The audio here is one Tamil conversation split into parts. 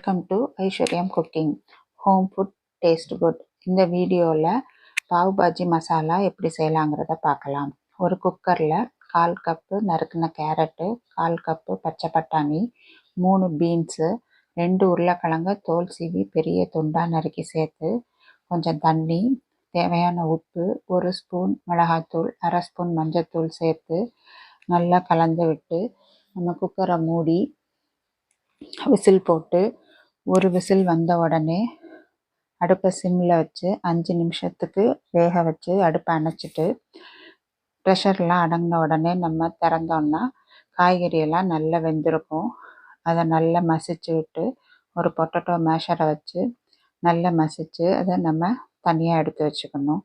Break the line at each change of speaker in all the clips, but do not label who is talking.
வெல்கம் டு ஐஸ்வர்யம் cooking. Home food taste good. இந்த வீடியோவில் பாவ் பாஜி மசாலா எப்படி செய்யலாங்கிறத பார்க்கலாம். ஒரு குக்கரில் 1/4 கப்பு நறுக்கின கேரட்டு, 1/4 கப்பு பச்சை பட்டாணி, 3 பீன்ஸு, 2 உருளைக்கிழங்கு தோல் சீவி பெரிய துண்டாக நறுக்கி சேர்த்து கொஞ்சம் தண்ணி, தேவையான உப்பு, 1 ஸ்பூன் மிளகாத்தூள், 1/2 ஸ்பூன் மஞ்சத்தூள் சேர்த்து நல்லா கலந்து விட்டு நம்ம குக்கரை மூடி விசில் போட்டு ஒரு விசில் வந்த உடனே அடுப்பை சிம்மில் வச்சு 5 நிமிஷத்துக்கு வேக வச்சு அடுப்பை அணைச்சிட்டு ப்ரெஷர்லாம் அடங்கின உடனே நம்ம திறந்தோன்னா காய்கறியெல்லாம் நல்லா வெந்திருக்கும். அதை நல்லா மசிச்சு விட்டு ஒரு பொட்டேட்டோ மேஷரை வச்சு நல்லா மசித்து அதை நம்ம தனியாக எடுத்து வச்சுக்கணும்.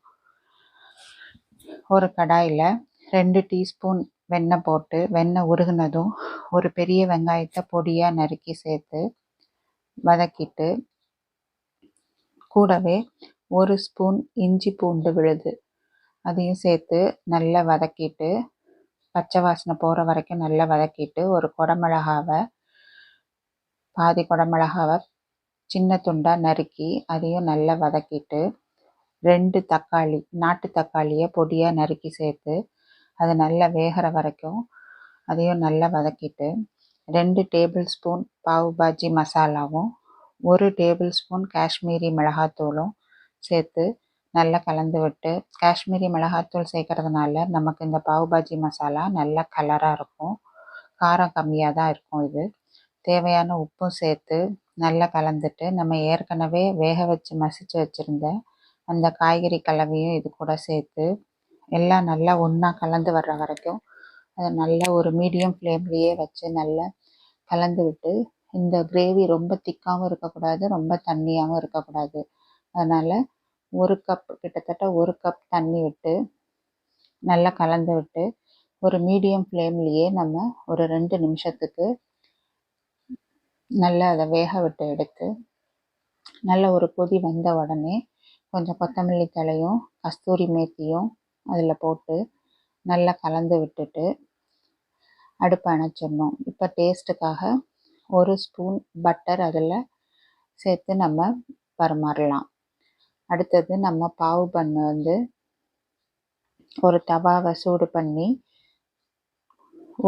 ஒரு கடாயில் 2 டீஸ்பூன் வெண்ணெய் போட்டு வெண்ணெய் உருகுனதும் ஒரு பெரிய வெங்காயத்தை பொடியாக நறுக்கி சேர்த்து வதக்கிட்டு கூடவே 1 ஸ்பூன் இஞ்சி பூண்டு விழுது அதையும் சேர்த்து நல்லா வதக்கிட்டு பச்சை வாசனை போகிற வரைக்கும் நல்லா வதக்கிட்டு ஒரு பாதி குடமிளகாவை சின்ன துண்டாக நறுக்கி அதையும் நல்லா வதக்கிட்டு 2 தக்காளி நாட்டு தக்காளியை பொடியாக நறுக்கி சேர்த்து அது நல்லா வேகிற வரைக்கும் அதையும் நல்லா வதக்கிட்டு 2 டேபிள் ஸ்பூன் பாவ் பாஜி மசாலாவும் 1 டேபிள் ஸ்பூன் காஷ்மீரி மிளகாத்தூளும் சேர்த்து நல்லா கலந்து விட்டு, காஷ்மீரி மிளகாத்தூள் சேர்க்கறதுனால நமக்கு இந்த பாவ் பாஜி மசாலா நல்ல கலராக இருக்கும். காரம் கம்மியாக தான் இருக்கும். இது தேவையான உப்பும் சேர்த்து நல்லா கலந்துட்டு நம்ம ஏற்கனவே வேக வச்சு மசிச்சு வச்சுருந்த அந்த காய்கறி கலவையும் இது கூட சேர்த்து எல்லாம் நல்லா ஒன்றா கலந்து வர்ற வரைக்கும் அதை நல்லா ஒரு மீடியம் ஃப்ளேம்லேயே வச்சு நல்லா கலந்து விட்டு, இந்த கிரேவி ரொம்ப திக்காகவும் இருக்கக்கூடாது, ரொம்ப தண்ணியாகவும் இருக்கக்கூடாது. அதனால் கிட்டத்தட்ட 1 கப் தண்ணி விட்டு நல்லா கலந்து விட்டு ஒரு மீடியம் ஃப்ளேம்லேயே நம்ம ஒரு 2 நிமிஷத்துக்கு நல்லா அதை வேக விட்டு எடுத்து நல்ல ஒரு கொதி வந்த உடனே கொஞ்சம் கொத்தமல்லி தழையும் கஸ்தூரி மேத்தியும் அதில் போட்டு நல்லா கலந்து விட்டுட்டு அடுப்பை அணைச்சிடணும். இப்போ டேஸ்ட்டுக்காக 1 ஸ்பூன் பட்டர் அதில் சேர்த்து நம்ம பரிமாறலாம். அடுத்தது நம்ம பாவ் பண்ணு ஒரு தவாவை சூடு பண்ணி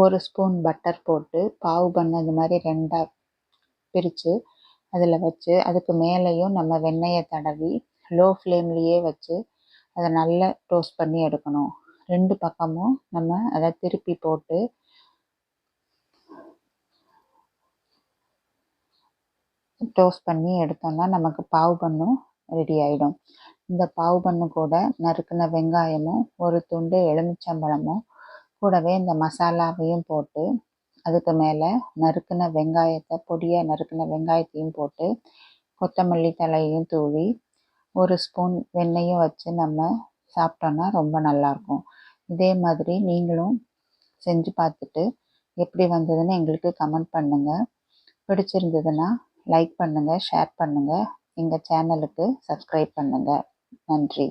1 ஸ்பூன் பட்டர் போட்டு பாவ் பண்ணு அது மாதிரி 2ஆக பிரித்து அதில் வச்சு அதுக்கு மேலேயும் நம்ம வெண்ணெயை தடவி லோ ஃப்ளேம்லேயே வச்சு அதை நல்லா டோஸ்ட் பண்ணி எடுக்கணும். 2 பக்கமும் நம்ம அதை திருப்பி போட்டு டோஸ்ட் பண்ணி எடுத்தோம்னா நமக்கு பாவ் பண்ணும் ரெடி ஆகிடும். இந்த பாவ் பண்ணு கூட நறுக்கின வெங்காயமும் 1 துண்டு எலுமிச்சம்பழமும் கூடவே இந்த மசாலாவையும் போட்டு அதுக்கு மேலே பொடியாக நறுக்கின வெங்காயத்தையும் போட்டு கொத்தமல்லி தலையையும் தூவி 1 ஸ்பூன் வெண்ணெயும் வச்சு நம்ம சாப்பிட்டோன்னா ரொம்ப நல்லாயிருக்கும். இதே மாதிரி நீங்களும் செஞ்சு பார்த்துட்டு எப்படி வந்ததுன்னு எங்களுக்கு கமெண்ட் பண்ணுங்கள். பிடிச்சிருந்ததுன்னா லைக் பண்ணுங்கள், ஷேர் பண்ணுங்கள், எங்கள் சேனலுக்கு சப்ஸ்கிரைப் பண்ணுங்கள். நன்றி.